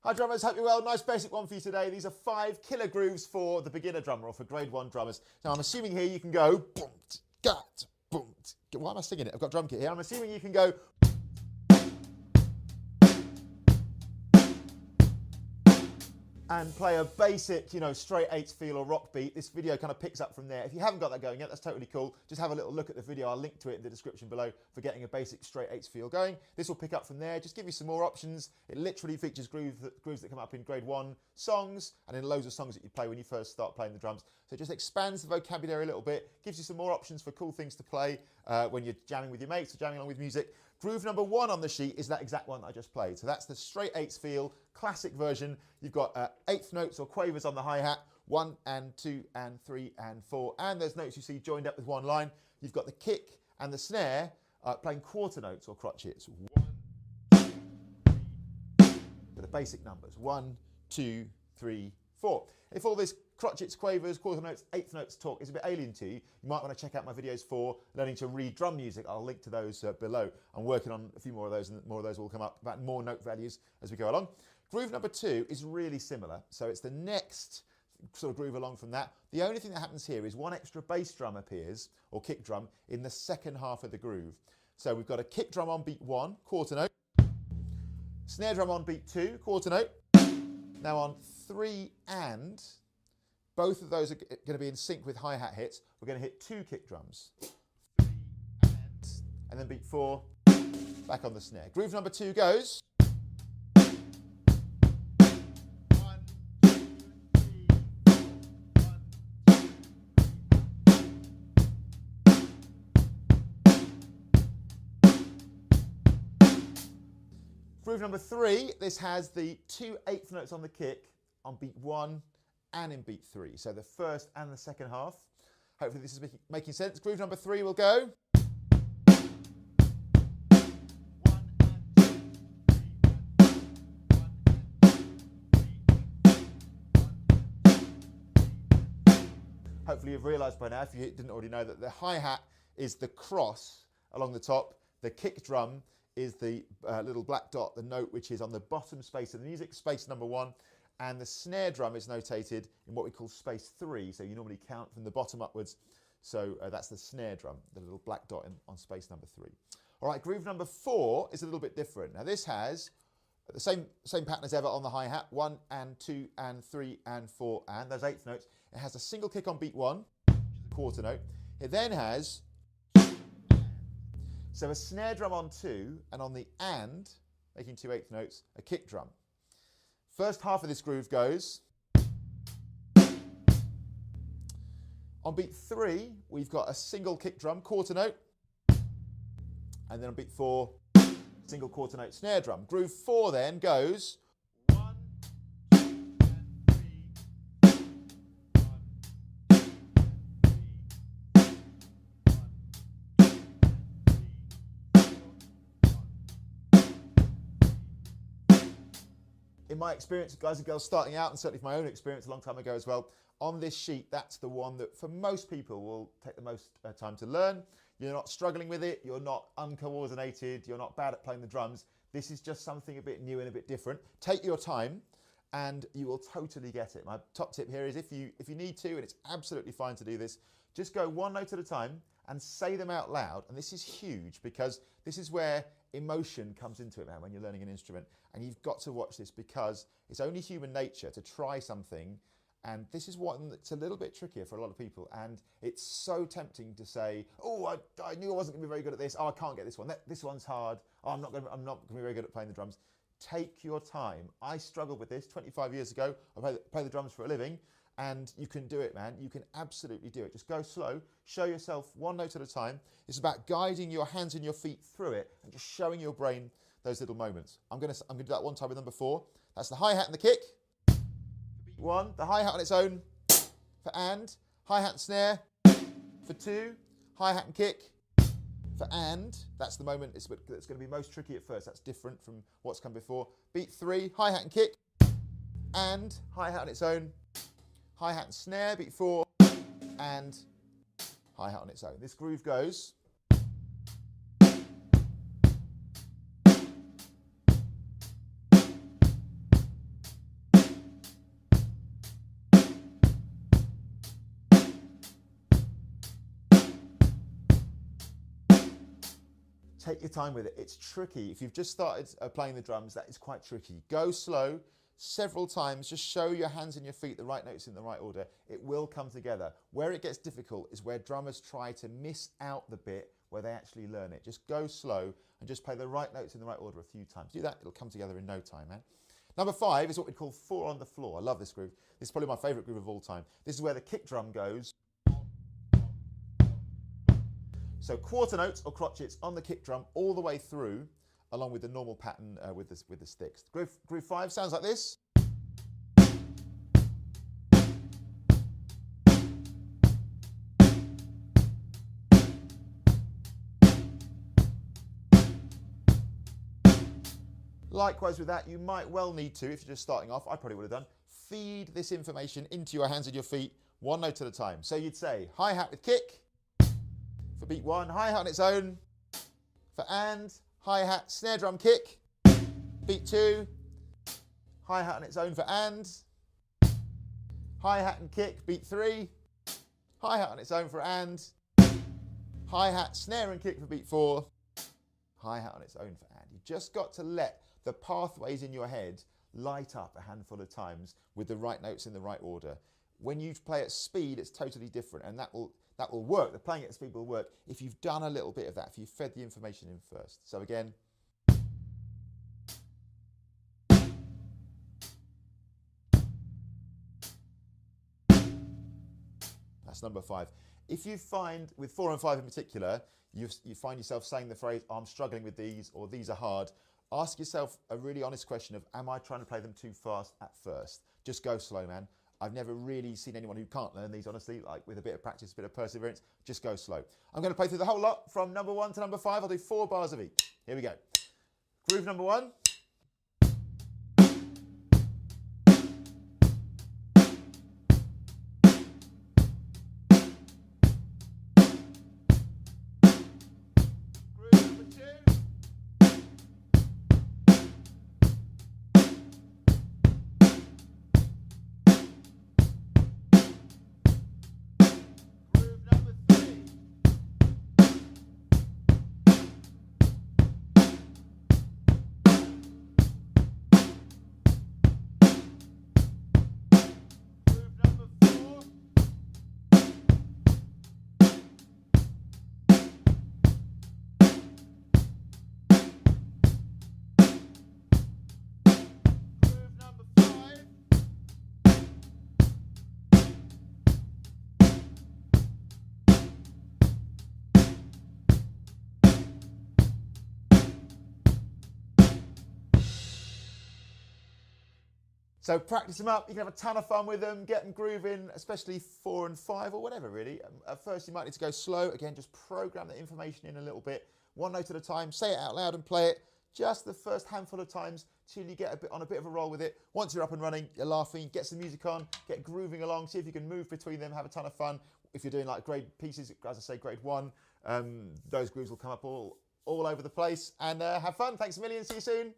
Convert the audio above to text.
Hi drummers, hope you're well. Nice basic one for you today. These are 5 killer grooves for the beginner drummer or for grade 1 drummers. Now I'm assuming here you can go boom, gat, boom. Why am I singing it? I've got drum kit here. I'm assuming you can go and play a basic, straight 8s feel or rock beat. This video kind of picks up from there. If you haven't got that going yet, that's totally cool. Just have a little look at the video. I'll link to it in the description below for getting a basic straight 8s feel going. This will pick up from there. Just give you some more options. It literally features grooves that come up in grade 1 songs and in loads of songs that you play when you first start playing the drums. So it just expands the vocabulary a little bit, gives you some more options for cool things to play when you're jamming with your mates or jamming along with music. Groove number 1 on the sheet is that exact one that I just played. So that's the straight 8s feel, classic version. You've got 8th notes or quavers on the hi-hat, 1 and 2 and 3 and 4. And those notes you see joined up with one line. You've got the kick and the snare playing quarter notes or crotchets. 1, 2, 3, for the basic numbers. 1, 2, 3, 4. If all this crotchets, quavers, quarter notes, 8th notes talk is a bit alien to you, you might want to check out my videos for learning to read drum music. I'll link to those below. I'm working on a few more of those, and more of those will come up about more note values as we go along. Groove number 2 is really similar. So it's the next sort of groove along from that. The only thing that happens here is one extra bass drum appears, or kick drum, in the second half of the groove. So we've got a kick drum on beat 1, quarter note. Snare drum on beat 2, quarter note. Now on 3 and, both of those are going to be in sync with hi-hat hits. We're going to hit 2 kick drums. 3 and then beat 4, back on the snare. Groove number 2 goes. 1, 2, 3, 1. Groove number 3, this has the 2 8th notes on the kick on beat 1 and in beat 3. So the first and the second half. Hopefully this is making sense. Groove number 3 will go. 1 Hopefully you've realised by now, if you didn't already know, that the hi-hat is the cross along the top. The kick drum is the little black dot, the note which is on the bottom space of the music, space number 1. And the snare drum is notated in what we call space 3. So you normally count from the bottom upwards. So that's the snare drum, the little black dot on space number 3. All right, groove number 4 is a little bit different. Now this has the same pattern as ever on the hi-hat, 1 and 2 and 3 and 4 and those 8th notes. It has a single kick on beat 1, which is a quarter note. It then has, so a snare drum on 2 and on the and, making 2 8th notes, a kick drum. First half of this groove goes. On beat 3, we've got a single kick drum, quarter note. And then on beat 4, single quarter note snare drum. Groove 4 then goes. 1, 2, and 3. 1, 2, 3. In my experience, guys and girls starting out, and certainly from my own experience a long time ago as well, on this sheet, that's the one that for most people will take the most time to learn. You're not struggling with it, you're not uncoordinated, you're not bad at playing the drums. This is just something a bit new and a bit different. Take your time and you will totally get it. My top tip here is if you need to, and it's absolutely fine to do this, just go one note at a time and say them out loud. And this is huge because this is where emotion comes into it, man, when you're learning an instrument. And you've got to watch this because it's only human nature to try something. And this is one that's a little bit trickier for a lot of people. And it's so tempting to say, oh, I knew I wasn't going to be very good at this. Oh, I can't get this one. This one's hard. Oh, I'm not going to be very good at playing the drums. Take your time. I struggled with this 25 years ago. I play the drums for a living. And you can do it, man. You can absolutely do it. Just go slow. Show yourself one note at a time. It's about guiding your hands and your feet through it and just showing your brain those little moments. I'm going to do that one time with number 4. That's the hi-hat and the kick. Beat 1, the hi-hat on its own for and, hi-hat and snare for 2, hi-hat and kick for and. That's the moment that's going to be most tricky at first. That's different from what's come before. Beat 3, hi-hat and kick and hi-hat on its own. Hi-hat and snare, beat 4, and hi-hat on its own. This groove goes. take your time with it. It's tricky. If you've just started playing the drums, that is quite tricky. Go slow several times. Just show your hands and your feet the right notes in the right order. It will come together. Where it gets difficult is where drummers try to miss out the bit where they actually learn it. Just go slow and just play the right notes in the right order a few times. Do that, it'll come together in no time, man. Number 5 is what we call 4 on the floor. I love this groove. This is probably my favourite groove of all time. This is where the kick drum goes. So quarter notes or crotchets on the kick drum all the way through, along with the normal pattern with the sticks. Groove 5 sounds like this. Likewise with that, you might well need to, if you're just starting off, I probably would have done, feed this information into your hands and your feet, one note at a time. So you'd say hi-hat with kick for beat 1, hi-hat on its own for and, hi-hat, snare drum kick, beat 2, hi-hat on its own for and, hi-hat and kick, beat 3, hi-hat on its own for and, hi-hat, snare and kick for beat 4, hi-hat on its own for and. You just got to let the pathways in your head light up a handful of times with the right notes in the right order. When you play at speed, it's totally different, and that will work. The playing at speed will work if you've done a little bit of that, if you've fed the information in first. So again, that's number 5. If you find, with 4 and 5 in particular, you find yourself saying the phrase, oh, I'm struggling with these, or these are hard, ask yourself a really honest question of, am I trying to play them too fast at first? Just go slow, man. I've never really seen anyone who can't learn these, honestly, like with a bit of practice, a bit of perseverance, just go slow. I'm going to play through the whole lot from number 1 to number 5. I'll do 4 bars of each. Here we go. Groove number 1. So practice them up, you can have a ton of fun with them, get them grooving, especially 4 and 5 or whatever really. At first you might need to go slow, again just program the information in a little bit, one note at a time, say it out loud and play it just the first handful of times till you get on a bit of a roll with it. Once you're up and running, you're laughing, get some music on, get grooving along, see if you can move between them, have a ton of fun. If you're doing like grade pieces, as I say, grade 1, those grooves will come up all over the place, and have fun. Thanks a million, see you soon.